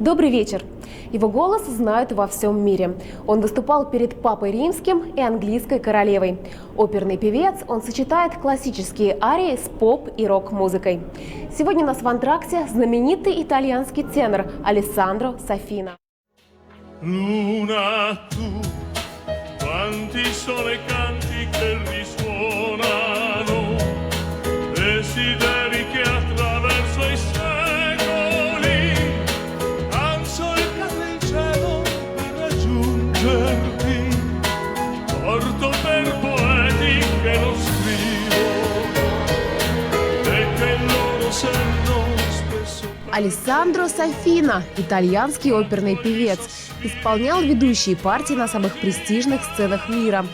Добрый вечер. Его голос знают во всем мире. Он выступал перед Папой Римским и английской королевой. Оперный певец, он сочетает классические арии с поп и рок-музыкой. Сегодня у нас в антракте знаменитый итальянский тенор Алессандро Сафина. Luna, tu, quanti sono i canti che risuonano, desideri che attraverso i secoli alzo il canto in cielo per raggiungerti, porto per poeti che non scrivono e che il loro senno spesso. Алессандро Сафина – итальянский оперный певец. Исполнял ведущие партии на самых престижных сценах мира.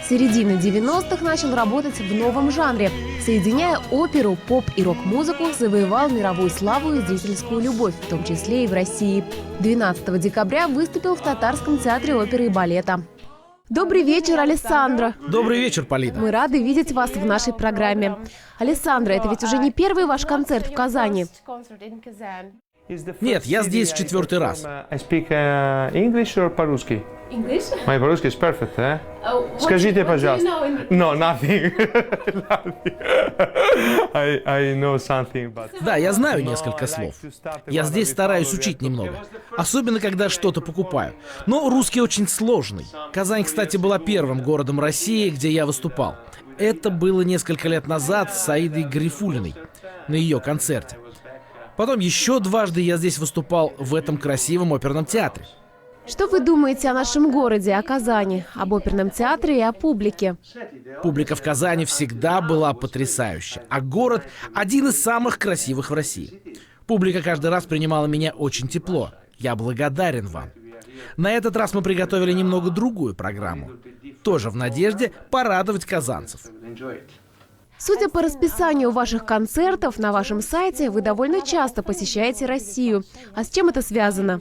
С середины 90-х начал работать в новом жанре. Соединяя оперу, поп и рок-музыку, завоевал мировую славу и зрительскую любовь, в том числе и в России. 12 декабря выступил в Татарском театре оперы и балета. Добрый вечер, Алессандро. Добрый вечер, Полина. Мы рады видеть вас в нашей программе. Алессандро, это ведь уже не первый ваш концерт в Казани. Нет, я здесь 4-й раз. I speak English or по-русски? English? My по-русски is perfect, eh? Скажите, пожалуйста. No, nothing. I know something, but... Да, я знаю несколько слов. Я здесь стараюсь учить немного. Особенно, когда что-то покупаю. Но русский очень сложный. Казань, кстати, была первым городом России, где я выступал. Это было несколько лет назад с Аидой Гарифуллиной на ее концерте. Потом еще дважды я здесь выступал в этом красивом оперном театре. Что вы думаете о нашем городе, о Казани, об оперном театре и о публике? Публика в Казани всегда была потрясающая, а город один из самых красивых в России. Публика каждый раз принимала меня очень тепло. Я благодарен вам. На этот раз мы приготовили немного другую программу. Тоже в надежде порадовать казанцев. Судя по расписанию ваших концертов на вашем сайте, вы довольно часто посещаете Россию. А с чем это связано?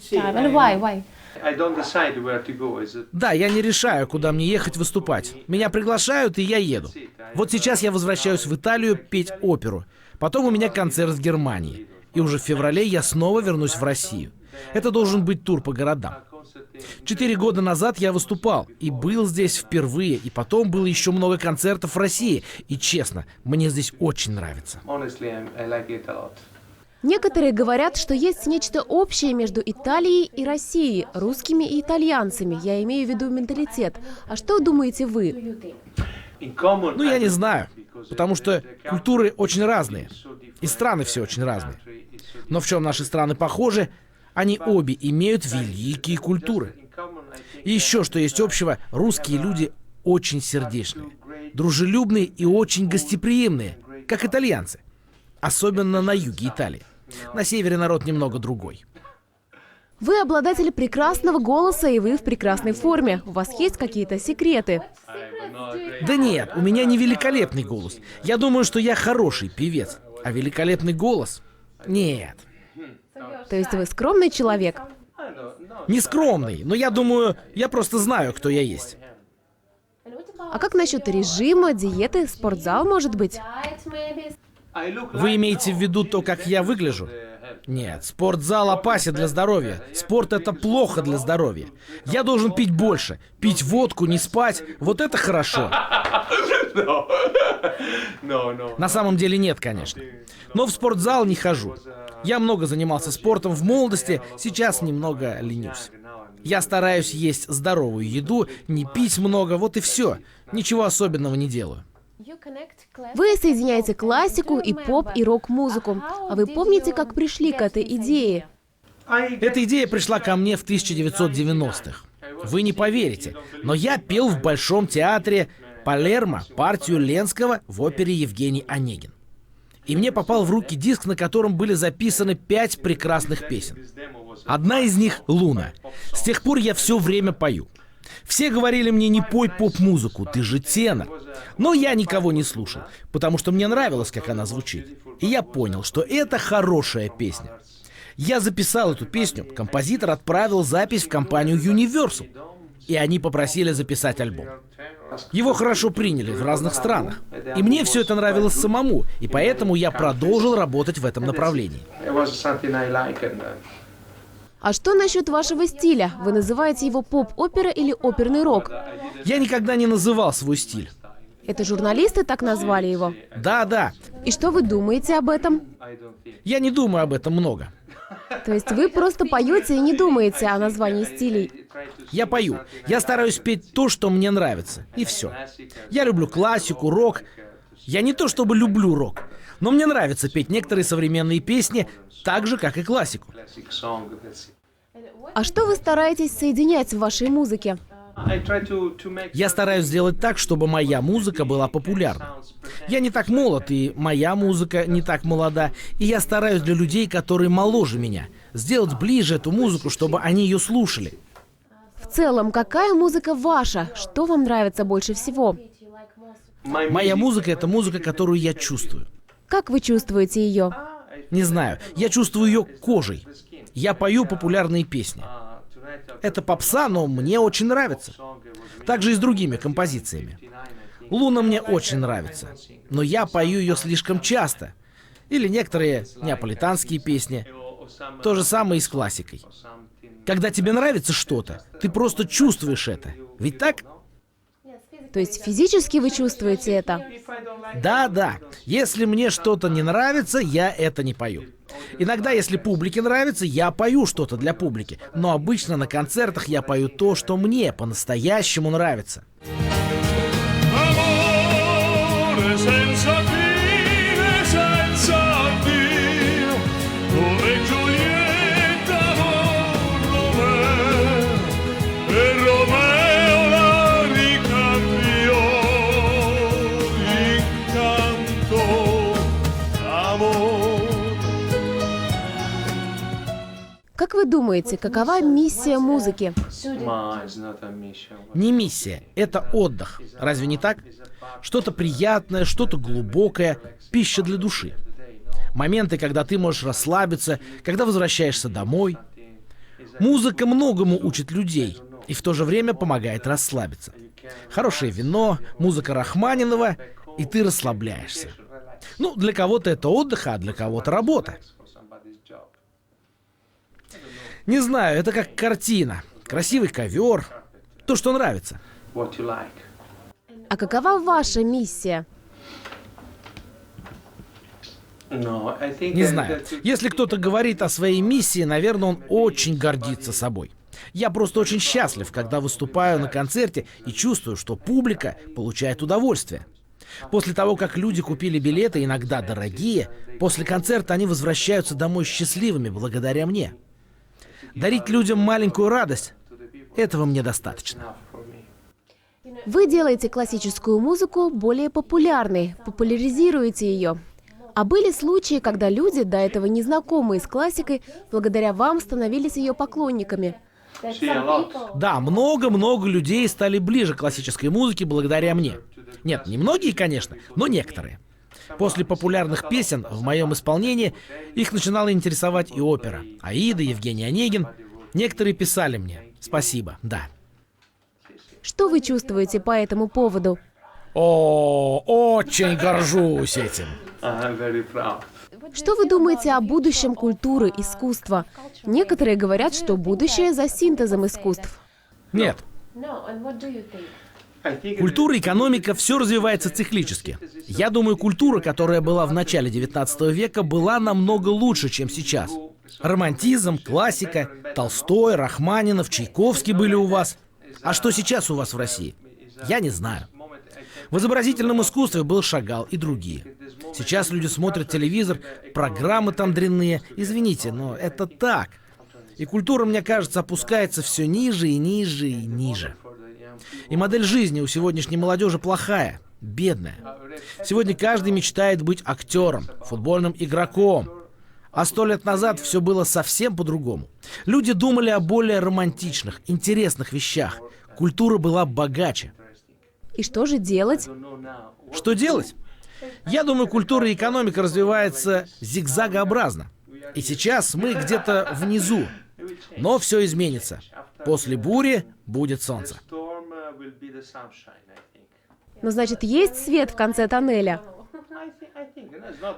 Да, я не решаю, куда мне ехать выступать. Меня приглашают, и я еду. Вот сейчас я возвращаюсь в Италию петь оперу. Потом у меня концерт в Германии. И уже в феврале я снова вернусь в Россию. Это должен быть тур по городам. 4 года назад я выступал и был здесь впервые, и потом было еще много концертов в России. И честно, мне здесь очень нравится. Некоторые говорят, что есть нечто общее между Италией и Россией, русскими и итальянцами. Я имею в виду менталитет. А что думаете вы? Ну, я не знаю, потому что культуры очень разные, и страны все очень разные. Но в чем наши страны похожи? Они обе имеют великие культуры. И еще что есть общего, русские люди очень сердечные, дружелюбные и очень гостеприимные, как итальянцы. Особенно на юге Италии. На севере народ немного другой. Вы обладатель прекрасного голоса, и вы в прекрасной форме. У вас есть какие-то секреты? Да нет, у меня не великолепный голос. Я думаю, что я хороший певец. А великолепный голос? Нет. То есть вы скромный человек? Не скромный, но я думаю, я просто знаю, кто я есть. А как насчет режима, диеты, спортзал, может быть? Вы имеете в виду то, как я выгляжу? Нет, спортзал опасен для здоровья. Спорт — это плохо для здоровья. Я должен пить больше. Пить водку, не спать — вот это хорошо. На самом деле нет, конечно. Но в спортзал не хожу. Я много занимался спортом в молодости, сейчас немного ленюсь. Я стараюсь есть здоровую еду, не пить много, вот и все. Ничего особенного не делаю. Вы соединяете классику и поп, и рок-музыку. А вы помните, как пришли к этой идее? Эта идея пришла ко мне в 1990-х. Вы не поверите, но я пел в Большом театре Палермо партию Ленского в опере «Евгений Онегин». И мне попал в руки диск, на котором были записаны 5 прекрасных песен. Одна из них — «Луна». С тех пор я все время пою. Все говорили мне: не пой поп-музыку, ты же тенор. Но я никого не слушал, потому что мне нравилось, как она звучит. И я понял, что это хорошая песня. Я записал эту песню, композитор отправил запись в компанию Universal. И они попросили записать альбом. Его хорошо приняли в разных странах. И мне все это нравилось самому, и поэтому я продолжил работать в этом направлении. А что насчет вашего стиля? Вы называете его поп-опера или оперный рок? Я никогда не называл свой стиль. Это журналисты так назвали его. Да. И что вы думаете об этом? Я не думаю об этом много. То есть вы просто поете и не думаете о названии стилей? Я пою. Я стараюсь петь то, что мне нравится. И все. Я люблю классику, рок. Я не то чтобы люблю рок, но мне нравится петь некоторые современные песни так же, как и классику. А что вы стараетесь соединять в вашей музыке? Я стараюсь сделать так, чтобы моя музыка была популярна. Я не так молод, и моя музыка не так молода, и я стараюсь для людей, которые моложе меня, сделать ближе эту музыку, чтобы они ее слушали. В целом, какая музыка ваша? Что вам нравится больше всего? Моя музыка — это музыка, которую я чувствую. Как вы чувствуете ее? Не знаю, я чувствую ее кожей. Я пою популярные песни. Это попса, но мне очень нравится. Также и с другими композициями. Луна мне очень нравится, но я пою ее слишком часто. Или некоторые неаполитанские песни. То же самое и с классикой. Когда тебе нравится что-то, ты просто чувствуешь это. Ведь так? То есть физически вы чувствуете это? Да. Если мне что-то не нравится, я это не пою. Иногда, если публике нравится, я пою что-то для публики. Но обычно на концертах я пою то, что мне по-настоящему нравится. Amore senza fine, senza Dio, come Giulietta con Romeo, e Romeo la ricambiò in canto d'amore. Как вы думаете, какова миссия музыки? Не миссия, это отдых. Разве не так? Что-то приятное, что-то глубокое, пища для души. Моменты, когда ты можешь расслабиться, когда возвращаешься домой. Музыка многому учит людей и в то же время помогает расслабиться. Хорошее вино, музыка Рахманинова, и ты расслабляешься. Ну, для кого-то это отдых, а для кого-то работа. Не знаю, это как картина. Красивый ковер. То, что нравится. А какова ваша миссия? Не знаю. Если кто-то говорит о своей миссии, наверное, он очень гордится собой. Я просто очень счастлив, когда выступаю на концерте и чувствую, что публика получает удовольствие. После того, как люди купили билеты, иногда дорогие, после концерта они возвращаются домой счастливыми благодаря мне. Дарить людям маленькую радость — этого мне достаточно. Вы делаете классическую музыку более популярной, популяризируете ее. А были случаи, когда люди, до этого незнакомые с классикой, благодаря вам становились ее поклонниками? Да, много-много людей стали ближе к классической музыке благодаря мне. Нет, не многие, конечно, но некоторые. После популярных песен в моем исполнении их начинала интересовать и опера. Аида, Евгений Онегин. Некоторые писали мне: спасибо, да. Что вы чувствуете по этому поводу? О, очень горжусь этим. Что вы думаете о будущем культуры, искусства? Некоторые говорят, что будущее за синтезом искусств. Нет. Культура, экономика, все развивается циклически. Я думаю, культура, которая была в начале 19 века, была намного лучше, чем сейчас. Романтизм, классика, Толстой, Рахманинов, Чайковский были у вас. А что сейчас у вас в России? Я не знаю. В изобразительном искусстве был Шагал и другие. Сейчас люди смотрят телевизор, программы там дрянные. Извините, но это так. И культура, мне кажется, опускается все ниже и ниже и ниже. И модель жизни у сегодняшней молодежи плохая, бедная. Сегодня каждый мечтает быть актером, футбольным игроком. А 100 лет назад все было совсем по-другому. Люди думали о более романтичных, интересных вещах. Культура была богаче. И что же делать? Что делать? Я думаю, культура и экономика развиваются зигзагообразно. И сейчас мы где-то внизу. Но все изменится. После бури будет солнце. Ну, значит, есть свет в конце тоннеля?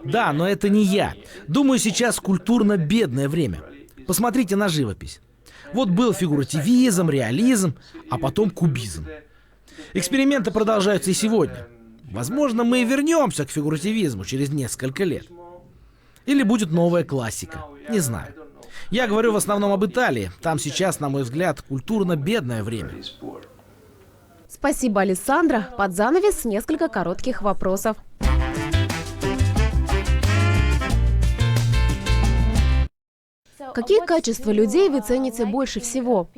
Да, но это не я. Думаю, сейчас культурно бедное время. Посмотрите на живопись. Вот был фигуративизм, реализм, а потом кубизм. Эксперименты продолжаются и сегодня. Возможно, мы и вернемся к фигуративизму через несколько лет. Или будет новая классика. Не знаю. Я говорю в основном об Италии. Там сейчас, на мой взгляд, культурно бедное время. Спасибо, Алессандро. Под занавес несколько коротких вопросов. Какие качества людей вы цените больше всего?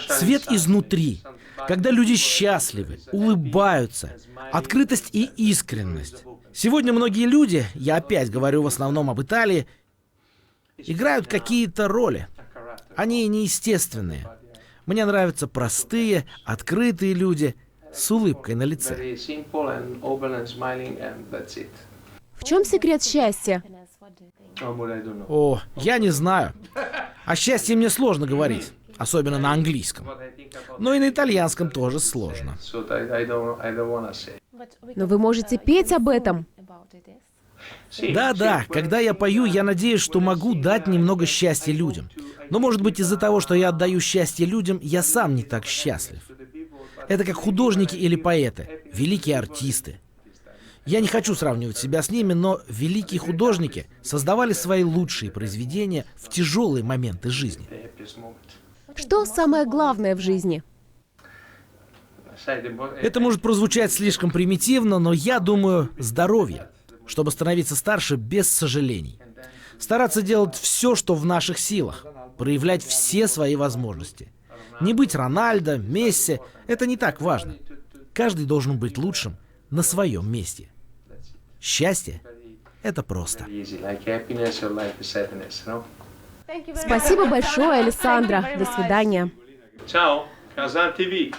Свет изнутри. Когда люди счастливы, улыбаются. Открытость и искренность. Сегодня многие люди, я опять говорю в основном об Италии, играют какие-то роли. Они неестественные. Мне нравятся простые, открытые люди с улыбкой на лице. В чем секрет счастья? О, я не знаю. О счастье мне сложно говорить, особенно на английском. Но и на итальянском тоже сложно. Но вы можете петь об этом. Да, когда я пою, я надеюсь, что могу дать немного счастья людям. Но может быть из-за того, что я отдаю счастье людям, я сам не так счастлив. Это как художники или поэты, великие артисты. Я не хочу сравнивать себя с ними, но великие художники создавали свои лучшие произведения в тяжелые моменты жизни. Что самое главное в жизни? Это может прозвучать слишком примитивно, но я думаю, здоровье, чтобы становиться старше без сожалений. Стараться делать все, что в наших силах, проявлять все свои возможности. Не быть Рональдо, Месси, это не так важно. Каждый должен быть лучшим на своем месте. Счастье — это просто. Спасибо большое, Алессандро. До свидания. Ciao, Kazan TV.